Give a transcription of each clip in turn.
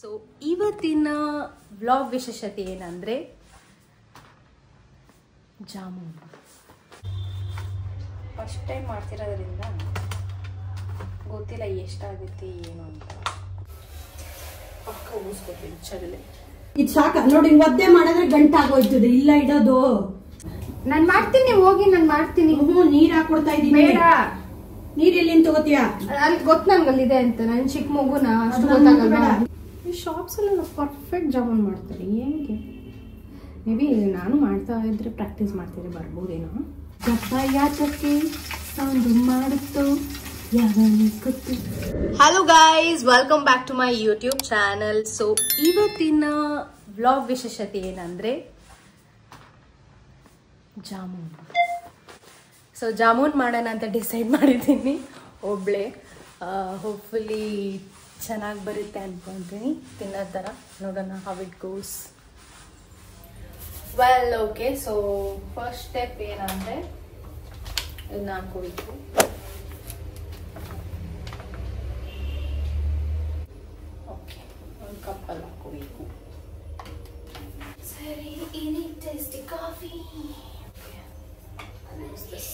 So ಇವತ್ತಿನ vlog ವಿಶೇಷತೆ ಏನಂದ್ರೆ ಜಾಮೂನ್. ಫಸ್ಟ್ ಟೈಮ್ ಮಾಡ್ತಿರೋದ್ರಿಂದ ಗೊತ್ತಿಲ್ಲ ಎಷ್ಟಾಗುತ್ತೆ ಏನು ಅಂತ. ಪಕ್ಕ ಊಸ್ಕೊತೀನಿ ಚಲ್ಲೆ. ಇದು ಸಾಕ ನೋಡಿ, ಒದ್ದೆ ಮಾಡಿದ್ರೆ ಗಂಟಾಗೋಯ್ತದೆ. ಇಲ್ಲ ಇಡೋದು ನಾನ್ ಮಾಡ್ತೀನಿ, ಹೋಗಿ ನಾನ್ ಮಾಡ್ತೀನಿ. ನೀರ್ ಹಾಕೊಡ್ತಾ ಇದೀನಿ. ಬೇಡ, ನೀರ್ ಎಲ್ಲಿಂದ ತಗೋತೀಯ? ಅಲ್ಲಿ ಗೊತ್ತು ನನ್ಗಲ್ಲಿದೆ ಅಂತ. ನನ್ ಚಿಕ್ಕ ಮಗುನ ಅಷ್ಟು ಗೊತ್ತಾಗಲ್ವಾ? ಈ ಶಾಪ್ಸ್ ಎಲ್ಲ ಪರ್ಫೆಕ್ಟ್ ಜಾಮೂನ್ ಮಾಡ್ತಾರೆ. ಹೆಂಗೆ? ಮೇ ಬಿ ನಾನು ಮಾಡ್ತಾ ಇದ್ರೆ ಪ್ರಾಕ್ಟೀಸ್ ಮಾಡ್ತಿದ್ರೆ ಬರ್ಬೋದೇನೋ. ಯಾತಕ್ಕೆ ಸೌಂಡ್ ಮಾಡುತ್ತೋ ಗೊತ್ತು. Hello guys, welcome back to my YouTube channel. So ಇವತ್ತಿನ ವ್ಲಾಗ್ ವಿಶೇಷತೆ ಏನಂದ್ರೆ ಜಾಮೂನ್. ಸೊ ಜಾಮೂನ್ ಮಾಡೋಣ ಅಂತ ಡಿಸೈಡ್ ಮಾಡಿದ್ದೀನಿ ಒಬ್ಳೆ. ಹೋಪ್ಫುಲಿ ಚೆನ್ನಾಗಿ ಬರುತ್ತೆ ಅನ್ಕೊಂತೀನಿ. ತಿನ್ನೋ ಥರ ನೋಡೋಣ how it goes. Well okay, so first step ಏನಂದರೆ ಇದನ್ನ ಹಾಕೋಬೇಕು. ಓಕೆ, ಒಂದು ಕಪ್ಪಲ್ಲಿ ಹಾಕೋಬೇಕು. ಸರಿ, ini tasty coffee. I'll use this.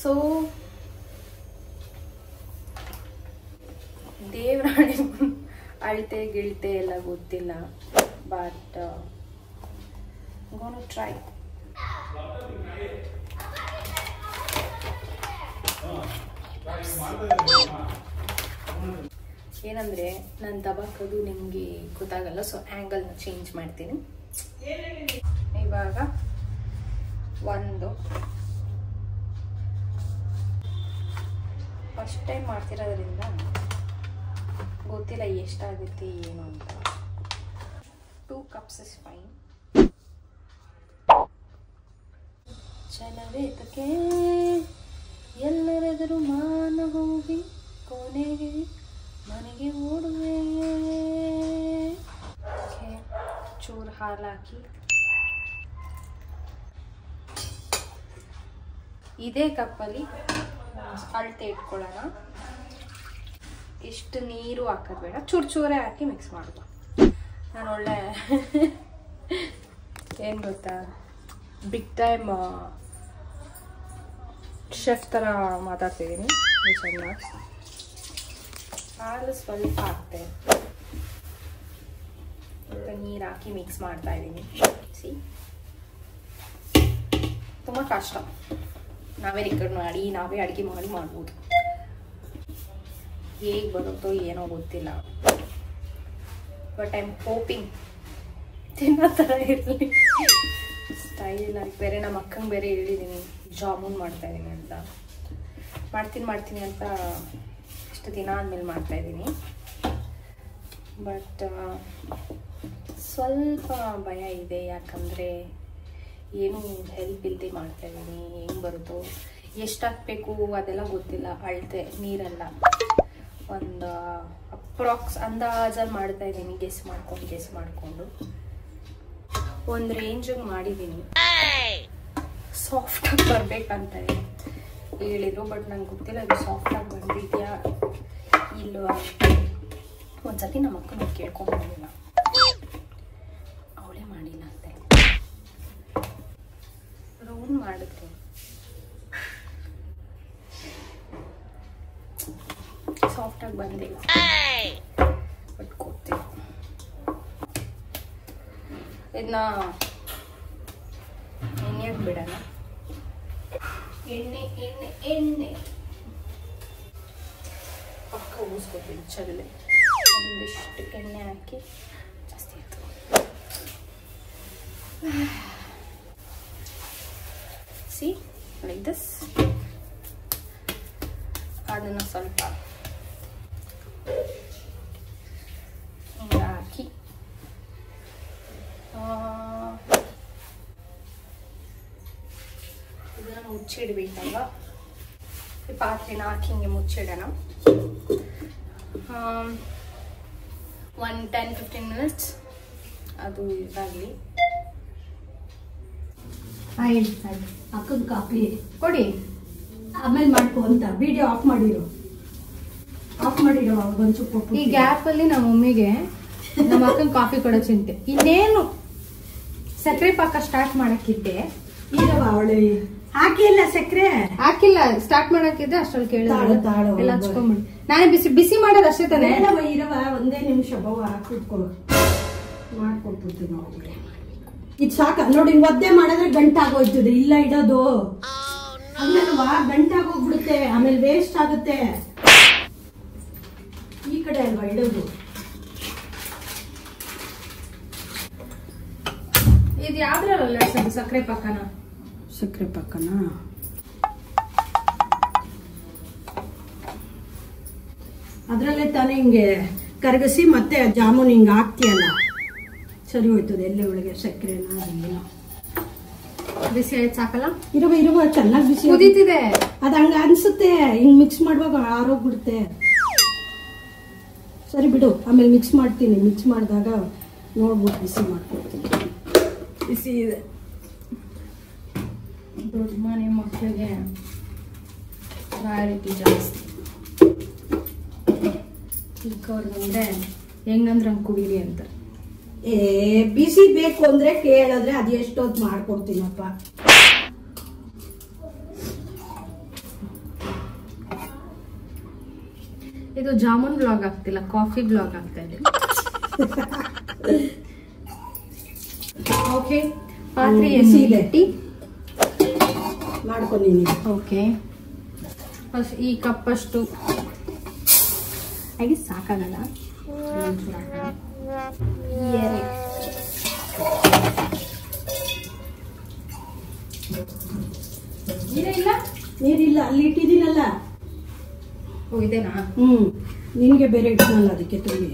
So ದೇವರಾಣಿ ಅಳತೆ ಗಿಳ್ತೆ ಎಲ್ಲ ಗೊತ್ತಿಲ್ಲ, ಬಟ್ ಗೋನ ಟ್ರೈ. ಏನಂದ್ರೆ ನಾನು ದಬಾಕೋದು ನಿಮಗೆ ಗೊತ್ತಾಗಲ್ಲ, ಸೊ ಆ್ಯಂಗಲ್ನ ಚೇಂಜ್ ಮಾಡ್ತೀನಿ. ಇವಾಗ ಒಂದು ಫಸ್ಟ್ ಟೈಮ್ ಮಾಡ್ತಿರೋದ್ರಿಂದ ಗೊತ್ತಿಲ್ಲ ಎಷ್ಟಾಗುತ್ತೆ ಏನು ಅಂತ. 2 cups ಇಸ್ ಫೈನ್. ಚಲವೇತಕ್ಕೆ ಎಲ್ಲರೆದುರು ಮಾನ ಹೋಗಿ ಕೊನೆಗೆ ಮನೆಗೆ ಓಡುವೆ. ಚೂರು ಹಾಲು ಹಾಕಿ ಇದೇ ಕಪ್ಪಲ್ಲಿ ಅಳತೆ ಇಟ್ಕೊಳ್ಳೋಣ. ಇಷ್ಟು ನೀರು ಹಾಕೋದು ಬೇಡ, ಚೂರು ಚೂರೇ ಹಾಕಿ ಮಿಕ್ಸ್ ಮಾಡೋದು. ನಾನು ಒಳ್ಳೆ ಏನು ಗೊತ್ತಾ, ಬಿಗ್ ಟೈಮ್ ಶೆಫ್ ಥರ ಮಾತಾಡ್ತಿದ್ದೀನಿ. ಚೆನ್ನಾಗಿ ಹಾಲು ಸ್ವಲ್ಪ ಹಾಕ್ತೆ, ಮತ್ತು ನೀರು ಹಾಕಿ ಮಿಕ್ಸ್ ಮಾಡ್ತಾ ಇದ್ದೀನಿ. ಸಿ, ತುಂಬ ಕಷ್ಟ. ನಾವೇ ರೆಕಾರ್ಡ್ ಮಾಡಿ ನಾವೇ ಅಡುಗೆ ಮಾಡ್ಬೋದು. ಹೇಗೆ ಬರುತ್ತೋ ಏನೋ ಗೊತ್ತಿಲ್ಲ, ಬಟ್ ಐ ಆಮ್ ಹೋಪಿಂಗ್ ತಿನ್ನೋ ಥರ ಇರಲಿ, ಸ್ಟೈಲ್ ಆಗಿ. ಬೇರೆ ನಮ್ಮ ಅಕ್ಕಂಗೆ ಬೇರೆ ಹೇಳಿದ್ದೀನಿ ಜಾಮೂನ್ ಮಾಡ್ತಾಯಿದ್ದೀನಿ ಅಂತ. ಮಾಡ್ತೀನಿ ಅಂತ ಇಷ್ಟು ದಿನ ಆದಮೇಲೆ ಮಾಡ್ತಾಯಿದ್ದೀನಿ. ಬಟ್ ಸ್ವಲ್ಪ ಭಯ ಇದೆ, ಯಾಕಂದರೆ ಏನೂ ಹೆಲ್ಪ್ ಇಲ್ಲದೆ ಮಾಡ್ತಾಯಿದ್ದೀನಿ. ಹೆಂಗೆ ಬರುತ್ತೋ ಎಷ್ಟು ಹಾಕಬೇಕು ಅದೆಲ್ಲ ಗೊತ್ತಿಲ್ಲ. ಅಳತೆ ನೀರೆಲ್ಲ ಒಂದು ಅಪ್ರಾಕ್ಸ್ ಅಂದಾಜಲ್ಲಿ ಮಾಡ್ತಾಯಿದ್ದೀನಿ, ಗೆಸ್ ಮಾಡಿಕೊಂಡು ಒಂದು ರೇಂಜಿಗೆ ಮಾಡಿದ್ದೀನಿ. ಸಾಫ್ಟಾಗಿ ಬರಬೇಕಂತ ಹೇಳಿದರು, ಬಟ್ ನಂಗೆ ಗೊತ್ತಿಲ್ಲ ಅದು ಸಾಫ್ಟಾಗಿ ಬಂದಿದೆಯಾ ಇಲ್ವಾ. ಒಂದ್ಸತಿ ನಮ್ಮ ಅಕ್ಕನ ಕೇಳ್ಕೊಂಡ್ಬಂದಿಲ್ಲ, ಅವಳೇ ಮಾಡಿಲ್ಲ ಅಂತ. ರೌಂಡ್ ಮಾಡಿದ್ರೆ ಸಾಫ್ಟಾಗಿ ಬಂದಿಲ್ಲ, ಬಟ್ ಗೊತ್ತಿಲ್ಲ. ಇದನ್ನ ಎಣ್ಣೆಗೆ ಬಿಡೋಣ. ಎಣ್ಣೆ ಪಕ್ಕ ಊಸ್ಕೊತೀನಿ ಚಲ್ಲೆ. ಒಂದಿಷ್ಟು ಎಣ್ಣೆ ಹಾಕಿ ಜಾಸ್ತಿ ಆಯ್ತು. C like this. ಅದನ್ನು ಸ್ವಲ್ಪ ಹಿಂಗೆ ಹಾಕಿ ಇದನ್ನು ಮುಚ್ಚಿಡ್ಬೇಕಲ್ವ. ಈ ಪಾತ್ರೆನ ಹಾಕಿ ಹಿಂಗೆ ಮುಚ್ಚಿಡೋಣ. 10-15 minutes ಅದು ಇದಾಗಲಿ. ಆಯ್ತು ಅಕ್ಕನ ಕಾಫಿ ಕೊಡಿ. ಆಮೇಲೆ ಮಾಡ್ಕೊ ಅಂತ ವಿಡಿಯೋ ಆಫ್ ಮಾಡಿರೋ ಒಂಚೂರು ಈ ಗ್ಯಾಪ್ ಅಲ್ಲಿ ನಮ್ಮ ಮಮ್ಮಿಗೆ ನಮ್ಮ ಅಕ್ಕನ ಕಾಫಿ ಕೊಡೋ ಚಿಂತೆ. ಇನ್ನೇನು ಸಕ್ಕರೆ ಪಾಕ ಸ್ಟಾರ್ಟ್ ಮಾಡಕ್ಕಿದ್ದೆ. ಇರವ ಅವಳೆ ಹಾಕಿಲ್ಲ ಸಕ್ಕರೆ ಹಾಕಿಲ್ಲ, ಸ್ಟಾರ್ಟ್ ಮಾಡಕ್ಕಿದ್ದೆ ಅಷ್ಟ್ರಲ್ಲಿ ಕೇಳಿದ್ರು ತಾಳು ಎಲ್ಲ ಹಚ್ಕೊಂಡ್ಬಿಡಿ. ನಾನೇ ಬಿಸಿ ಮಾಡೋದು ಅಷ್ಟೇ ತಾನೇ. ಇರವ ಒಂದೇ ನಿಮಿಷ ಬವ್ವ ಕೂತ್ಕೊಳ್ಳೋ ಮಾಡ್ಕೊಡ್ತೀವಿ ನಾವು. ಇದು ಸಾಕ ನೋಡಿ, ಒದ್ದೆ ಮಾಡಿದ್ರೆ ಗಂಟಾಗೋಯ್ತದೆ. ಇಲ್ಲ ಇಡೋದು ಹಂಗಲ್ವಾ, ಗಂಟಾಗೋಗ್ಬಿಡುತ್ತೆ, ಆಮೇಲೆ ವೇಸ್ಟ್ ಆಗುತ್ತೆ. ಈ ಕಡೆ ಅಲ್ವಾ ಇಡೋದು. ಇದು ಯಾವ್ದ್ರಲ್ಲ ಸಕ್ಕರೆ ಪಾಕನ? ಸಕ್ಕರೆ ಪಾಕನ ಅದ್ರಲ್ಲೇ ತಾನೇ ಹಿಂಗೆ ಕರಗಿಸಿ ಮತ್ತೆ ಜಾಮೂನ್ ಹಿಂಗೆ ಹಾಕ್ತೀಯಲ್ಲ, ಸರಿ ಹೋಯ್ತದೆ. ಎಲ್ಲಿ ಒಳಗೆ ಸಕ್ಕರೆನ ಏನೋ ಬಿಸಿ ಆಯ್ತು ಸಾಕಲ್ಲ? ಇರುವ ಚೆನ್ನಾಗಿ ಬಿಸಿ ಕುದೀತಿದೆ. ಅದ್ ಹಂಗ ಅನ್ಸುತ್ತೆ, ಹಿಂಗ್ ಮಿಕ್ಸ್ ಮಾಡುವಾಗ ಆರೋಗ್ಬಿಡುತ್ತೆ. ಸರಿ ಬಿಡು, ಆಮೇಲೆ ಮಿಕ್ಸ್ ಮಾಡ್ತೀನಿ. ಮಿಕ್ಸ್ ಮಾಡಿದಾಗ ನೋಡ್ಬಿಟ್ಟು ಬಿಸಿ ಮಾಡ್ಕೊಡ್ತೀನಿ. ಬಿಸಿ ಇದೆ. ದೊಡ್ಡ ಮನೆ ಮಕ್ಕಳಿಗೆ ಪ್ರಯಾರಿಟಿ ಜಾಸ್ತಿ. ಚಿಕ್ಕವ್ರಿಗಂದ್ರೆ ಹೆಂಗಂದ್ರೆ ಹಂಗೆ ಕುಡೀರಿ ಅಂತ. ಬಿಸಿ ಬೇಕು ಅಂದ್ರೆ ಕೇಳಿದ್ರೆ ಅದು ಎಷ್ಟೊತ್ತು ಮಾಡ್ಕೊಡ್ತೀನಪ್ಪ. ಇದು ಜಾಮೂನ್ ಬ್ಲಾಗ್ ಆಗ್ತಿಲ್ಲ, ಕಾಫಿ ಬ್ಲಾಗ್ ಆಗ್ತಾ ಇದೆ. ಓಕೆ, ಪಾತ್ರೆ ಬಿಸಿ ಇದೆ. ಟೀ ಮಾಡ್ಕೊಂಡಿನಿ. ಓಕೆ, ಈ ಕಪ್ಪಷ್ಟು ಹಾಗೆ ಸಾಕಾಗಲ್ಲ. ನೀರಿಲ್ಲ, ನೀರಿಲ್ಲ, ಅಲ್ಲಿ ಇಟ್ಟಿದ್ದೀನಲ್ಲ. ಇದೇನಾ? ನಿನ್ಗೆ ಬೇರೆ ಇಟ್ಟನಲ್ಲ, ಅದಕ್ಕೆ ತುಂಬಿ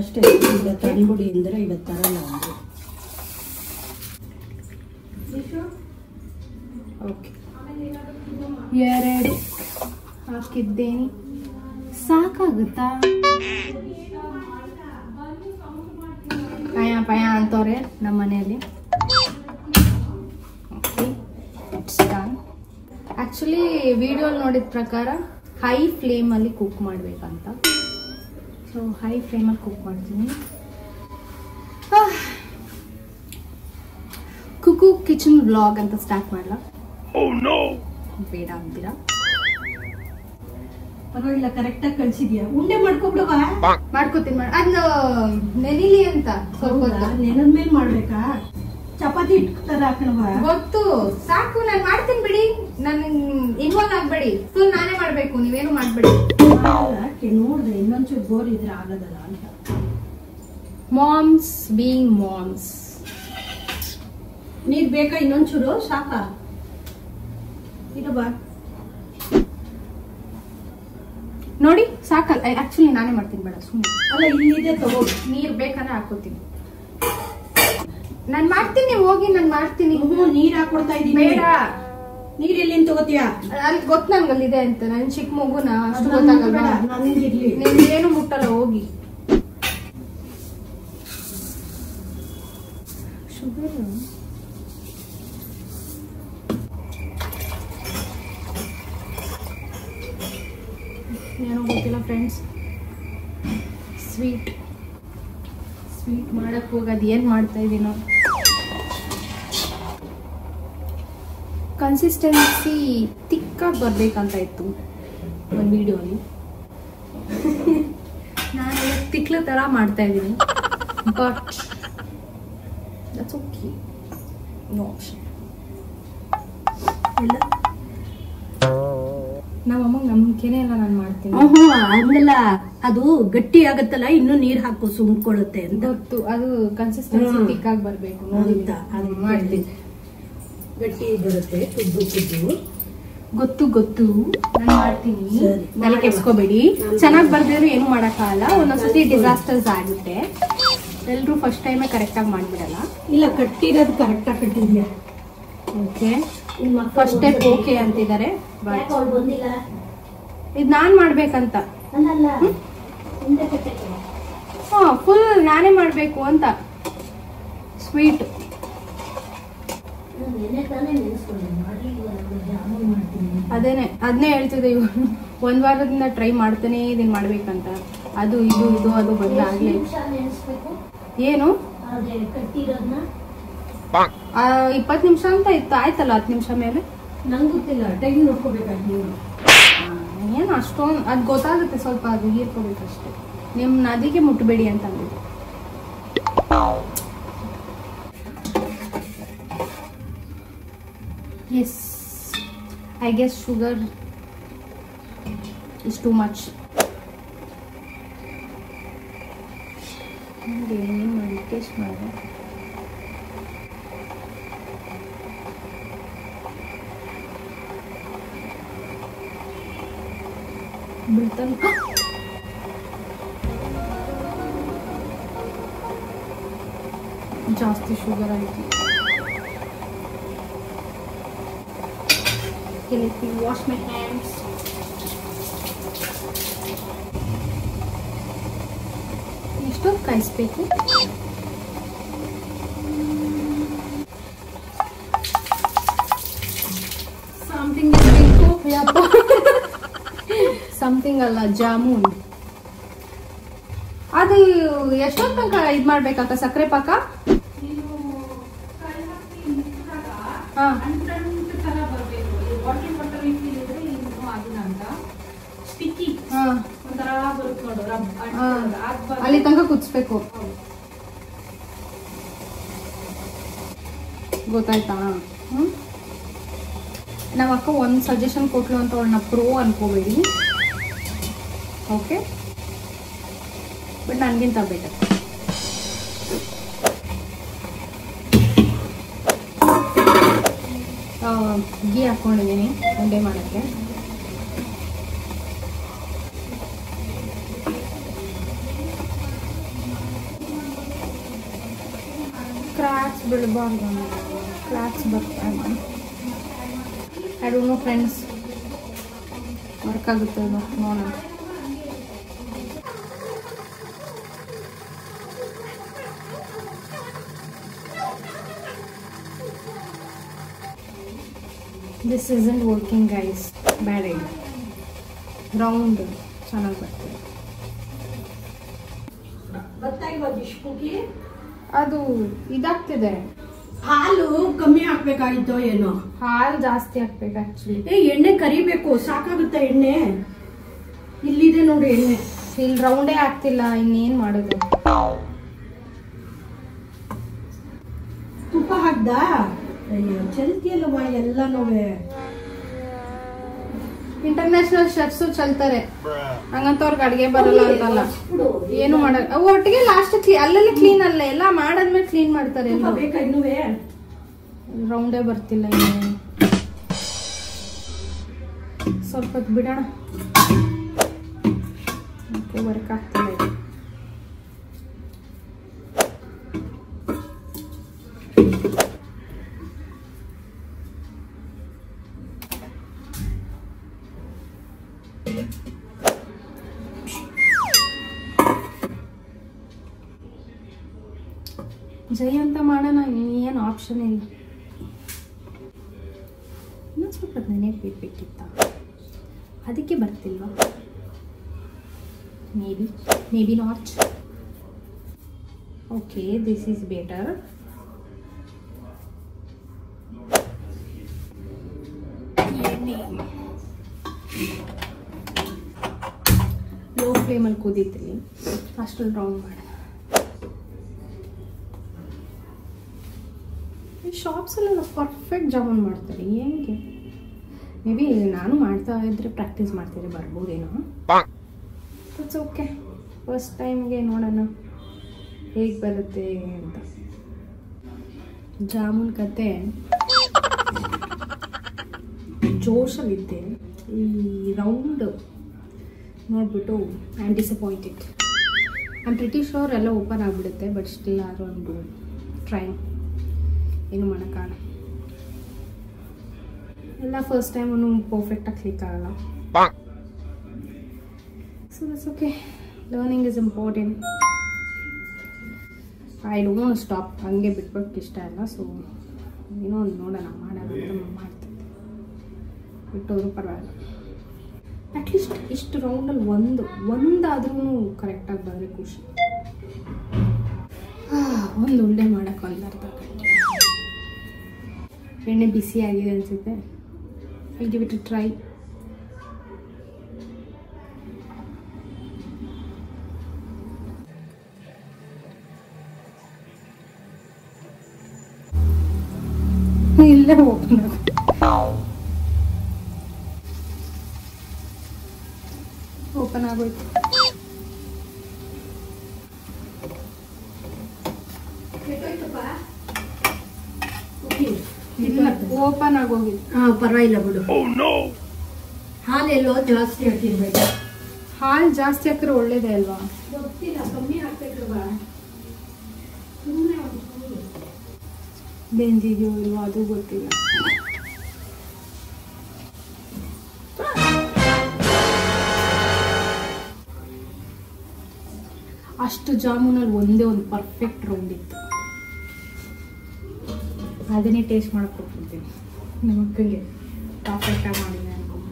ಅಷ್ಟೇ. ಈಗ ತಂದ್ಬಿಡಿ ಅಂದ್ರೆ ಇವತ್ತು ತರಲ್ಲ ಒಂದು. ಓಕೆ, 2 ಹಾಕಿದ್ದೇನೆ. ಸಾಕಾಗುತ್ತಾ? ಪಯ ಅಂತವ್ರೆ ನಮ್ಮ ಮನೆಯಲ್ಲಿ. ಆಕ್ಚುಲಿ ವಿಡಿಯೋ ನೋಡಿದ ಪ್ರಕಾರ ಹೈ ಫ್ಲೇಮಲ್ಲಿ ಕುಕ್ ಮಾಡ್ಬೇಕಂತ. ಸೊ ಹೈ ಫ್ಲೇಮಲ್ಲಿ ಕುಕ್ ಮಾಡ್ತೀನಿ. ಕುಕು ಕಿಚನ್ ವ್ಲಾಗ್ ಅಂತ ಸ್ಟಾರ್ಟ್ ಮಾಡಲ? ಬೇಡ ಅಂತೀರಾ? ಪರವಾಗಿಲ್ಲ, ಕರೆಕ್ಟಾಗಿ ಕಳ್ಸಿದ್ಯಾ. ಉಂಡೆ ಮಾಡ್ಕೊಬಿಡುವ. ಮಾಡ್ಕೋತೀನಿ. ಅದು ನೆನಿಲಿ ಅಂತ ಸ್ವಲ್ಪ ನೆನದ್ಮೇಲೆ ಮಾಡ್ಬೇಕಾ? ಚಪಾತಿ ತರ ಹಾಕಣವ? ಗೊತ್ತು, ಸಾಕು. ನಾನು ಮಾಡ್ತೀನಿ ಬಿಡಿ, ನನ್ ಇನ್ವಾಲ್ವ್ ಆಗ್ಬೇಡಿ. ಫುಲ್ ನಾನೇ ಮಾಡ್ಬೇಕು, ನೀವೇನು ಮಾಡ್ಬೇಡಿ. ನೋಡ್ದೆ ಇನ್ನೊಂಚೂರು ಬೋರ್ ಇದ್ರೆ ಆಗದಲ್ಲ ಅಂತ. Moms being moms. ನೀರ್ ಬೇಕಾ ಇನ್ನೊಂಚೂರು? ಸಾಕಾ? ಇರಬ ನೋಡಿ, ಸಾಕಲ್ಲ. ಆಕ್ಚುಲಿ ನಾನೇ ಮಾಡ್ತೀನಿ, ಬೇಡ ಸುಮ್ಮನೆ. ಅಲ್ಲ, ಇಲ್ಲಿದೆ ತಗೋ. ನೀರ್ ಬೇಕಂದ್ರೆ ಹಾಕೋತೀನಿ. ನಾನ್ ಮಾಡ್ತೀನಿ, ನೀವು ಹೋಗಿ. ನಾನ್ ಮಾಡ್ತೀನಿ. ನೀರ್ ಹಾಕೊಡ್ತಾ ಇದೀನಿ. ಬೇಡ, ನೀರ್ ಎಲ್ಲಿಂದ ತಗೋತೀಯಾ? ಅಲ್ಲಿ ಗೊತ್ತು ನನ್ಗಲ್ಲಿದೆ ಅಂತ. ನನ್ ಚಿಕ್ಕ ಮಗುನ ಅಷ್ಟು ಗೊತ್ತಾಗಲ್ಲ. ನೀವೇನು ಮುಟ್ಟಲ್ಲ, ಹೋಗಿ. ಶುಗರ್ ಏನೋ ಗೊತ್ತಿಲ್ಲ ಫ್ರೆಂಡ್ಸ್. ಸ್ವೀಟ್ ಮಾಡಕ್ ಹೋಗೋದು ಏನ್ ಮಾಡ್ತಾ ಇದೀನೋ. ಕನ್ಸಿಸ್ಟೆನ್ಸಿ ತಿಕ್ಕಾಗಿ ಬರ್ಬೇಕಂತ ಇತ್ತು ಒಂದು ವಿಡಿಯೋಲಿ. ನಾನು ತಿಕ್ಲ ತರ ಮಾಡ್ತಾ ಇದ್ದೀನಿ. But that's okay, no option. ನಮ್ಮಮ್ಮಂಗೆ ನಂಬಿಕೆನೇ ಇಲ್ಲ ನಾನು ಮಾಡ್ತೀನಿ. ಹಂಗಲ್ಲ, ಅದು ಗಟ್ಟಿ ಆಗತ್ತಲ್ಲ, ಇನ್ನು ನೀರ್ ಹಾಕು, ಸುಮ್ಕೊಳ್ಳುತ್ತೆ ಅಂತ. ಗೊತ್ತು, ಅದು ಕನ್ಸಿಸ್ಟೆನ್ಸಿ ತಿಕ್ಕಾಗಿ ಬರ್ಬೇಕು. ನೋಡಿ ಮಾಡ್ತೀನಿ. ಗಟ್ಟಿ ಬರುತ್ತೆ, ಕುದ್ದು ಗೊತ್ತು ನಾನು ಮಾಡ್ತೀನಿ. ತಲೆ ಕೆಡ್ಸ್ಕೋಬೇಡಿ. ಚೆನ್ನಾಗಿ ಬರ್ದಿದ್ರೆ ಏನು ಮಾಡಕ್ಕಾಗಲ್ಲ. ಒಂದೊಂದ್ಸತಿ ಡಿಸಾಸ್ಟರ್ಸ್ ಆಗುತ್ತೆ. ಎಲ್ರು ಫಸ್ಟ್ ಟೈಮೇ ಕರೆಕ್ಟಾಗಿ ಮಾಡ್ಬಿಡಲ್ಲ. ಇಲ್ಲ, ಕಟ್ಟಿರೋದು ಕರೆಕ್ಟಾಗಿ ಕಟ್ಟಿದ್ಯಾ? ಓಕೆ, ಫಸ್ಟ್ ಸ್ಟೆಪ್ ಓಕೆ ಅಂತಿದ್ದಾರೆ. ಇದು ನಾನ್ ಮಾಡ್ಬೇಕಂತ. ಫುಲ್ ನಾನೇ ಮಾಡ್ಬೇಕು ಅಂತ. ಸ್ವೀಟ್ ಅದನ್ನೇ ಹೇಳ್ತಿದ್ದೆ ಇವರು. ಒಂದು ವಾರದಿಂದ ಟ್ರೈ ಮಾಡ್ತಾನೆ ಇದನ್ನು ಮಾಡ್ಬೇಕಂತ. ಅದು ಇದು ಇದು ಅದು ಬಂದಾಗಲೇ ಏನು 20 ನಿಮಿಷ ಅಂತ ಇತ್ತು. ಆಯ್ತಲ್ಲ 10 ನಿಮಿಷ ಮೇಲೆ ನಂಗೆ ಗೊತ್ತಿಲ್ಲ, ಟೈಮ್ ನೋಡ್ಕೋಬೇಕಾಗಿ ನೀವು. ಏನು ಅಷ್ಟೊಂದು ಅದು ಗೊತ್ತಾಗುತ್ತೆ, ಸ್ವಲ್ಪ ಅದು ಹೀರ್ಕೋಬೇಕಷ್ಟೆ. ನಿಮ್ಮ ನದಿಗೆ ಮುಟ್ಟಬೇಡಿ ಅಂತ ಅಂದಿದ್ದು. Yes, I guess sugar is too much. ಏನು ಮಾಡಿ ಟೇಸ್ಟ್ ಮಾಡಿದೆ. ಬೀಳ್ತಾನೆ. ಜಾಸ್ತಿ ಶುಗರ್ ಆಯಿತು. Let me wash my hands. ಇಷ್ಟೊಂದು ಕಾಯಿಸ್ಬೇಕು. ಸಮಥಿಂಗ್ ಇರಬೇಕು. ಸಮಥಿಂಗ್ ಅಲ್ಲ, ಜಾಮೂನ್. ಅದು ಎಷ್ಟೊತ್ತು ತನಕ ಇದು ಮಾಡ್ಬೇಕಕ್ಕ? ಸಕ್ಕರೆ ಪಾಕ? ಹಾ, ಅಲ್ಲಿ ತನಕ ಕುದಿಸ್ಬೇಕು. ಗೊತ್ತಾಯ್ತಾ? ನಮ್ಮ ಅಕ್ಕ ಒಂದು ಸಜೆಷನ್ ಕೊಟ್ಲು ಅಂತ ಅವಳನ್ನ ಪ್ರೋ ಅನ್ಕೋಬೇಡಿ, ಓಕೆ? ಬಟ್ ನನಗಿಂತ ಬೆಟರ್. ಗೀ ಹಾಕ್ಕೊಂಡಿದ್ದೀನಿ ಉಂಡೆ ಮಾಡೋಕ್ಕೆ. ಕ್ರ್ಯಾಕ್ಸ್ ಬೀಳಬಾರ್ದು, ಕ್ರ್ಯಾಕ್ಸ್ ಬರ್ತಾಯಿಲ್ಲ. I don't know friends, work ಆಗುತ್ತೆ ನೋಡೋಣ. This isn't working guys, bad idea. Round ಚೆನ್ನಾಗಿ ಬರ್ತದೆ. ಅದು ಇದಾಗ್ತಿದೆ. ಹಾಲು ಕಮ್ಮಿ ಹಾಕ್ಬೇಕಾಗಿತ್ತೋ ಏನೋ? ಹಾಲು ಜಾಸ್ತಿ ಹಾಕ್ಬೇಕು ಆಕ್ಚುಲಿ. ಎಣ್ಣೆ ಕರಿಬೇಕು, ಸಾಕಾಗುತ್ತೆ ಎಣ್ಣೆ. ಇಲ್ಲಿದೆ ನೋಡಿ ಎಣ್ಣೆ. ಇಲ್ಲಿ ರೌಂಡೇ ಆಗ್ತಿಲ್ಲ, ಇನ್ನೇನ್ ಮಾಡೋದು? ತುಪ್ಪ ಹಾಕ್ದ? ಅಯ್ಯೋ ಚಲ್ತಿಯಲ್ಲವ ಎಲ್ಲ ನೋವೆ. ಇಂಟರ್ನ್ಯಾಷನಲ್ ಶೆಫ್ಸು ಚಲ್ತಾರೆ, ಹಂಗಂತವ್ರಿಗೆ ಅಡ್ಗೆ ಬರಲ್ಲ ಅಂತಲ್ಲ. ಏನು ಮಾಡಲ್ಲ ಅವು ಒಟ್ಟಿಗೆ. ಲಾಸ್ಟ್ ಅಲ್ಲಲ್ಲಿ ಕ್ಲೀನ್ ಅಲ್ಲ, ಎಲ್ಲ ಮಾಡಾದ್ಮೇಲೆ ಕ್ಲೀನ್ ಮಾಡ್ತಾರೆ. ರೌಂಡೇ ಬರ್ತಿಲ್ಲ ಇನ್ನು. ಸ್ವಲ್ಪ ಹೊತ್ತು ಬಿಡೋಣ. ಓಕೆ, ವರ್ಕ್ ಆಗ್ತಿಲ್ಲ ಇದು. ಜೈ ಅಂತ ಮಾಡೋಣ, ಏನು ಆಪ್ಷನ್ ಇಲ್ಲ. ಇನ್ನೊಂದು ಸ್ವಲ್ಪ ನೆನೆಗೆ ಬೇಕಿತ್ತ, ಅದಕ್ಕೆ ಬರ್ತಿಲ್ವಾ? Maybe not. Okay, this is better. Low ಫ್ಲೇಮಲ್ಲಿ ಕುದೀತೀನಿ, ಅಷ್ಟರಲ್ಲಿ ರೌಂಡ್ ಮಾಡೋಣ. ಈ ಶಾಪ್ಸಲ್ಲೆಲ್ಲ ಪರ್ಫೆಕ್ಟ್ ಜಾಮೂನ್ ಮಾಡ್ತಾರೆ, ಹೆಂಗೆ? ಮೇ ಬಿ ನಾನು ಮಾಡ್ತಾ ಇದ್ರೆ ಪ್ರಾಕ್ಟೀಸ್ ಮಾಡ್ತಿದ್ರೆ ಬರ್ಬೋದೇನೋ. ಇಟ್ಸ್ ಓಕೆ, ಫಸ್ಟ್ ಟೈಮ್ಗೆ ನೋಡೋಣ ಹೇಗೆ ಬರುತ್ತೆ ಅಂತ. ಜಾಮೂನ್ ಕತೆ ಜೋಶಲ್ಲಿದ್ದೆ. ಈ ರೌಂಡ್ ನೋಡಿಬಿಟ್ಟು I am disappointed. I am pretty sure ಎಲ್ಲ ಓಪನ್ ಆಗಿಬಿಡುತ್ತೆ, ಬಟ್ ಸ್ಟಿಲ್ ಆರು ಒಂದು ಟ್ರೈನ್. ಏನು ಮಾಡೋಕ್ಕಾಗಲ್ಲ, ಎಲ್ಲ ಫಸ್ಟ್ ಟೈಮು ಪರ್ಫೆಕ್ಟಾಗಿ ಕ್ಲಿಕ್ ಆಗಲ್ಲ. So that's okay, learning is important. I don't stop, ಹಂಗೆ ಬಿಟ್ಬಿಟ್ಟು ಇಷ್ಟ ಇಲ್ಲ. ಸೊ ಏನೋ ಒಂದು ನೋಡೋಣ ಮಾಡೋಣ ಅಂತ ಮಾಡ್ತಿದ್ದೆ, ಬಿಟ್ಟೋದ್ರು ಪರವಾಗಿಲ್ಲ. ಅಟ್ಲೀಸ್ಟ್ ಇಷ್ಟು ರೌಂಡಲ್ಲಿ ಒಂದಾದ್ರೂ ಕರೆಕ್ಟಾಗಿ ಬಂದರೆ ಖುಷಿ. ಒಂದು ಉಂಡೆ ಮಾಡೋಕ್ಕೆ ಒಂದು ಅರ್ಧ ಗಂಟೆ. ಎಣ್ಣೆ ಬಿಸಿ ಆಗಿದೆ ಅನಿಸುತ್ತೆ. I give it a try. ಇಲ್ಲೇ ಓಪನ್ ಆಗೋಯ್ತು. ಓಪನ್ ಆಗೋಗಿದೆ. ಪರವಾಗಿಲ್ಲ ಬಿಡು. ಹಾಲೆಲ್ಲೋ ಜಾಸ್ತಿ ಹಾಕಿರ್ಬೇಕು. ಹಾಲು ಜಾಸ್ತಿ ಹಾಕಿದ್ರೆ ಒಳ್ಳೇದೇ ಅಲ್ವಾ? ಗೊತ್ತಿಲ್ಲ, ಕಮ್ಮಿ ಹಾಕ್ಬೇಕಲ್ವಾ? ಬೆಂದಿದೆಯೋ ಇಲ್ವೋ ಅದು ಗೊತ್ತಿಲ್ಲ. ಅಷ್ಟು ಜಾಮೂನಲ್ಲಿ ಒಂದೇ ಒಂದು ಪರ್ಫೆಕ್ಟ್ ರೌಂಡ್ ಇತ್ತು. ಅದನ್ನೇ ಟೇಸ್ಟ್ ಮಾಡಕ್ಕೆ ಹೋಗ್ಬಿಡ್ತೀನಿ ನಮ್ಮ ಅಕ್ಕಂಗೆ. ಪರ್ಫೆಕ್ಟಾಗಿ ಮಾಡಿದೆ ಅನ್ಕೊಂಡು.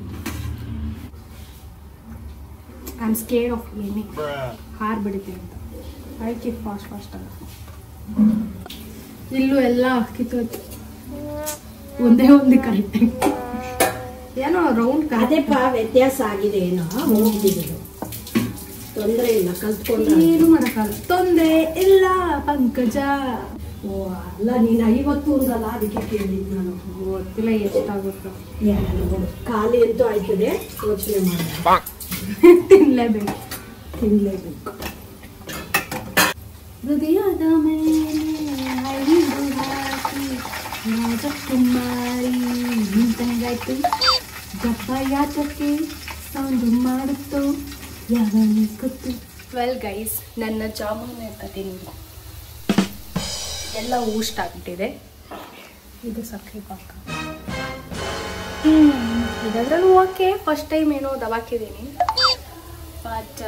ಐ ಆಮ್ ಸ್ಕೇರ್ಡ್ ಆಫ್ ಏನೇ ಹಾರ್ ಬಿಡುತ್ತೆ ಅಂತ. ಅದಕ್ಕೆ ಫಾಸ್ಟ್ ಅಲ್ಲ. ಇಲ್ಲೂ ಎಲ್ಲ ಕಿತ್ತೋಯ್ತು. ಒಂದೇ ಒಂದು ಕರೆಕ್ಟ್ ಏನೋ ರೌಂಡ್ ಅದೇಪ್ಪ ವ್ಯತ್ಯಾಸ ಆಗಿದೆ. ಏನೋ ಹೋಗಿದ್ದು ತೊಂದರೆ ಇಲ್ಲ, ಕಲ್ತ್ಕೊಂಡು ಏನು ಮಾಡೋಕ್ಕಾಗಲ್ಲ. ತೊಂದರೆ ಇಲ್ಲ ಪಂಕಜ. ಓ ಅಲ್ಲ, ನೀನು 50 ಅಂದಲ್ಲ, ಅದಕ್ಕೆ ಕೇಳಿದ್ದು ನಾನು. ಗೊತ್ತಿಲ್ಲ ಎಷ್ಟಾಗುತ್ತೋ. ಖಾಲಿ ಅಂತೂ ಆಯ್ತದೆ, ಯೋಚನೆ ಮಾಡಿ ತಿನ್ಲೇಬೇಕು. ಹೃದಯದ ಮೇಲೆ ಹಾಕಿ ರಾಜಕುಮಾರಿ ನಿಂತಂಗಾಯ್ತು. ಜಪ್ಪ ಯಾತಕ್ಕೆ ಸೌಂಡು ಮಾಡುತ್ತೋ ಯಾವನೇ ಗೊತ್ತು. ವೆಲ್ ಗೈಸ್, ನನ್ನ ಜಾಮೂನ್ ಕತೆ ನೀವು ಎಲ್ಲ ಊಷ್ಟ ಆಗ್ಬಿಟ್ಟಿದೆ. ಇದು ಸಕ್ಕರೆ ಪಾಕ. ಇದರಲ್ಲೂ ಓಕೆ. ಫಸ್ಟ್ ಟೈಮ್ ಏನೋ ದವಾಕಿದ್ದೀನಿ, ಬಟ್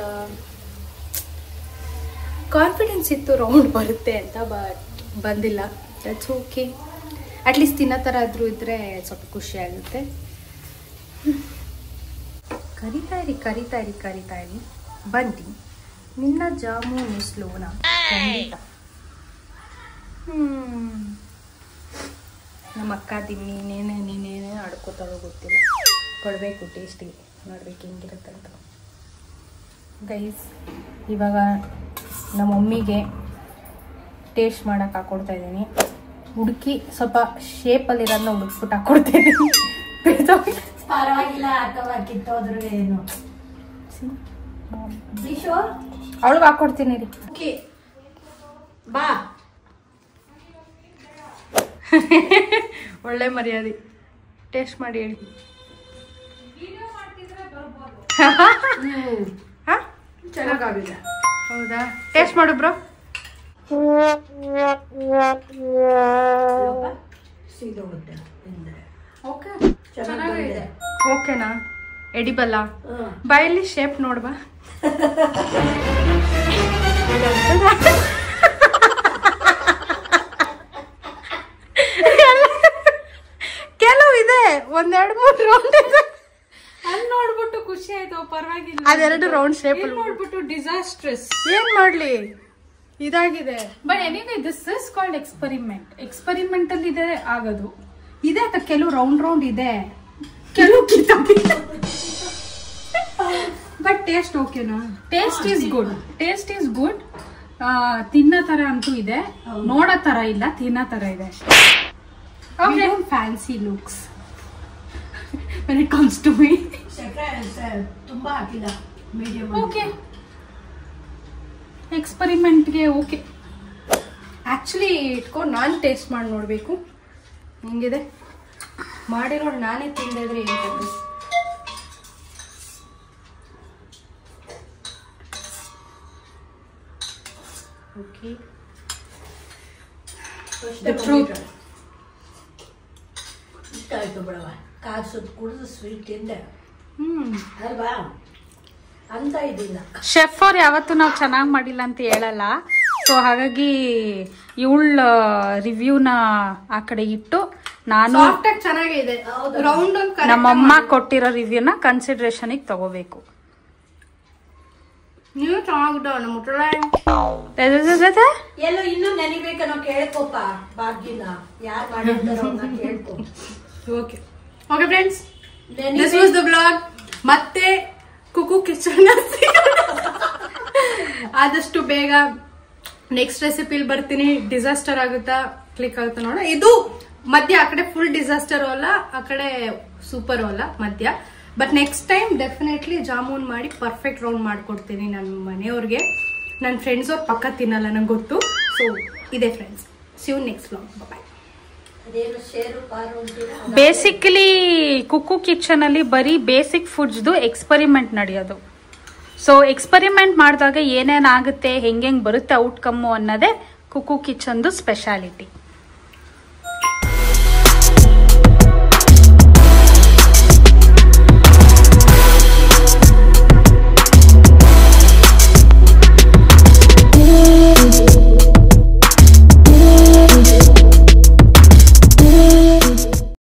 ಕಾನ್ಫಿಡೆನ್ಸ್ ಇತ್ತು ರೌಂಡ್ ಬರುತ್ತೆ ಅಂತ. ಬಟ್ ಬಂದಿಲ್ಲ. That's okay. ಅಟ್ಲೀಸ್ಟ್ ತಿನ್ನೋ ಥರ ಆದರೂ ಇದ್ದರೆ ಸ್ವಲ್ಪ ಖುಷಿ ಆಗುತ್ತೆ. ಕರಿತಾ ಇರಿ ಬನ್ನಿ. ನಿನ್ನ ಜಾಮೂನು ಸ್ಲೋನ ಖಂಡಿತ. ನಮ್ಮ ಅಕ್ಕ ನೀನೇನೇ ಆಡ್ಕೋತಾರೋ ಗೊತ್ತಿಲ್ಲ. ಕೊಡಬೇಕು ಟೇಸ್ಟಿಗೆ, ನೋಡ್ಬೇಕು ಹೆಂಗಿರುತ್ತೆ ಅಂತ. ಗೈಸ್, ಇವಾಗ ನಮ್ಮ ಮಮ್ಮಿಗೆ ಟೇಸ್ಟ್ ಮಾಡೋಕೆ ಹಾಕ್ಕೊಡ್ತಾ ಇದ್ದೀನಿ. ಹುಡುಕಿ ಸ್ವಲ್ಪ ಶೇಪಲ್ಲಿರೋದನ್ನ ಹುಡುಕ್ಬಿಟ್ಟು ಹಾಕ್ಕೊಡ್ತಾ ಇದ್ದೀನಿ. ಪರವಾಗಿಲ್ಲ, ಅಥವಾ ಕಿತ್ತೋದ್ರು ಏನು. ಅವಳಿಗೆ ಹಾಕ್ಕೊಡ್ತೀನಿ ರೀ. ಓಕೆ ಬಾ. ಒಳ್ಳೆ ಮರ್ಯಾದೆ. ಟೇಸ್ಟ್ ಮಾಡಿ ಹೇಳಿ. ಚೆನ್ನಾಗಾಗಿದೆ. ಹೌದಾ? ಟೇಸ್ಟ್ ಮಾಡು ಬ್ರೋ. ಸೀದೋಗುತ್ತೆ. ಓಕೆ, ಚೆನ್ನಾಗಿದೆ. ಓಕೆನಾ? ಎಡಿಬಲ್ಲ? ಬಾಯಲ್ಲಿ ಶೇಪ್ ನೋಡ್ಬಾ. ಕೆಲವು ಇದೆ, 1-2-3 ರೌಂಡ್ ಇದೆ. ಅಲ್ಲಿ ನೋಡ್ಬಿಟ್ಟು ಖುಷಿ ಆಯ್ತು, ಪರವಾಗಿಲ್ಲ. ಅದೆರಡು ರೌಂಡ್ ಶೇಪ್ ನೋಡ್ಬಿಟ್ಟು ಡಿಸಾಸ್ಟ್ರಸ್. ಏನ್ ಮಾಡ್ಲಿ, ಇದಾಗಿದೆ. But anyway this is called experiment. Experiment ಅಲ್ಲಿ ಇದೆ ಆಗೋದು. ಇದೆ ಕೆಲವು ರೌಂಡ್ ಇದೆ, ಕೆಲವು ಬಟ್ ಟೇಸ್ಟ್ ಓಕೆನಾ? Taste is good. ತಿನ್ನೋ ತರ ಅಂತೂ ಇದೆ, ನೋಡೋ ತರ ಇಲ್ಲ, ತಿನ್ನೋ ತರ ಇದೆ. Fancy looks when it comes to me. ತುಂಬಾ ಹಾಕಿಲ್ಲ, ಮೀಡಿಯಂ. ಓಕೆ, ಎಕ್ಸ್ಪೆರಿಮೆಂಟ್ಗೆ ಓಕೆ. ಆಕ್ಚುಲಿ ಇಟ್ಕೊಂಡು ನಾನು ಟೇಸ್ಟ್ ಮಾಡಿ ನೋಡಬೇಕು ಹೆಂಗಿದೆ. ಮಾಡಿರೋ ನಾನೇ ತಿಂದಿದ್ರೆ ಏನು. ಓಕೆ, ಇಷ್ಟ ಆಯ್ತು ಬಿಡವ. ಕಾಸು ಕುಡಿದು ಸ್ವೀಟ್ ತಿಂದೆ ಅಲ್ವಾ ಅಂತ ಇದಿಲ್ಲ. ಶೆಫ್ ಅವ್ರು ಯಾವತ್ತೂ ನಾವು ಚೆನ್ನಾಗಿ ಮಾಡಿಲ್ಲ ಅಂತ ಹೇಳಲ್ಲ. ಸೊ ಹಾಗಾಗಿ ಇವಳ ರಿವ್ಯೂನ ಆ ಕಡೆ ಇಟ್ಟು ನಾನು ಚೆನ್ನಾಗಿದೆ ರೌಂಡ್ ನಮ್ಮಮ್ಮ ಕೊಟ್ಟಿರೋ ರಿವ್ಯೂನ ಕನ್ಸಿಡರೇಷನ್ ತಗೋಬೇಕು. ನೀವು ಚೆನ್ನಾಗಿದ್ದಾವ ನಮ್ಮ ಎಲ್ಲೋ ಇನ್ನೂ ನೆನಿಬೇಕನ್ನೋ ಕೇಳ್ಕೊಪ್ಪ ಭಾಗ್ಯನ ಯಾರು ಮಾಡಿರ್ತಾರೋ ಅವ್ರನ್ನ ಕೇಳ್ಕೊ. Okay okay friends, this was the blog. ಮತ್ತೆ ಕುಕು ಕಿಚನ್ ಆದಷ್ಟು ಬೇಗ ನೆಕ್ಸ್ಟ್ ರೆಸಿಪಿಲಿ ಬರ್ತೀನಿ. ಡಿಸಾಸ್ಟರ್ ಆಗುತ್ತಾ ಕ್ಲಿಕ್ ಆಗುತ್ತಾ ನೋಡ. ಇದು ಮಧ್ಯ ಆ ಕಡೆ ಫುಲ್ ಡಿಸಾಸ್ಟರ್ ಅಲ್ಲ, ಆ ಕಡೆ ಸೂಪರ್ ಅಲ್ಲ ಮಧ್ಯ. But next time definitely jamun ಮಾಡಿ ಪರ್ಫೆಕ್ಟ್ ರೌಂಡ್ ಮಾಡ್ಕೊಡ್ತೀನಿ ನನ್ನ ಮನೆಯವ್ರಿಗೆ. ನನ್ನ ಫ್ರೆಂಡ್ಸ್ ಅವ್ರು ಪಕ್ಕ ತಿನ್ನಲ್ಲ ನಂಗೆ ಗೊತ್ತು. ಸೊ ಇದೆ friends, see you next blog. Bye. Basically ಕುಕ್ಕು ಕಿಚನ್ ಅಲ್ಲಿ ಬರೀ ಬೇಸಿಕ್ ಫುಡ್ಸ್ದು ಎಕ್ಸ್ಪರಿಮೆಂಟ್ ನಡೆಯೋದು. ಸೊ ಎಕ್ಸ್ಪರಿಮೆಂಟ್ ಮಾಡಿದಾಗ ಏನೇನಾಗುತ್ತೆ, ಹೆಂಗೆ ಬರುತ್ತೆ ಔಟ್ಕಮ್ಮು ಅನ್ನೋದೇ ಕುಕ್ಕು ಕಿಚನ್ದು ಸ್ಪೆಷಾಲಿಟಿ.